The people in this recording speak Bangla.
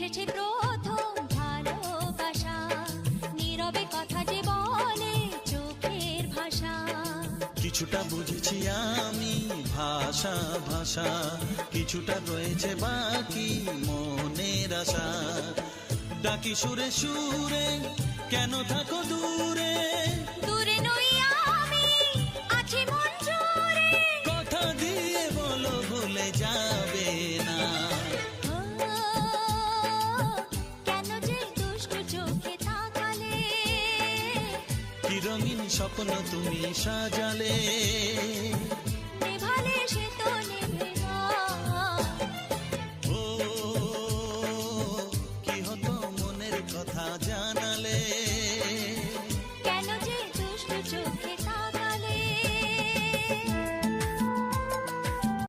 এসেছে প্রথম ভালোবাসা, নীরবে কথা যে বলে চোখের ভাষা। কিছুটা বুঝেছি আমি ভাষা ভাষা, কিছুটা রয়েছে বাকি মনের আশা। ডাকি সুরে সুরে কেন থাকো দূরে, দূরে নই আমি আছি মন জুড়ে। কথা দিয়ে বলো ভুলে যাবে না। কেন যে দুষ্টু চোখে তাকালে, কি রঙিন স্বপ্ন তুমি সাজালে।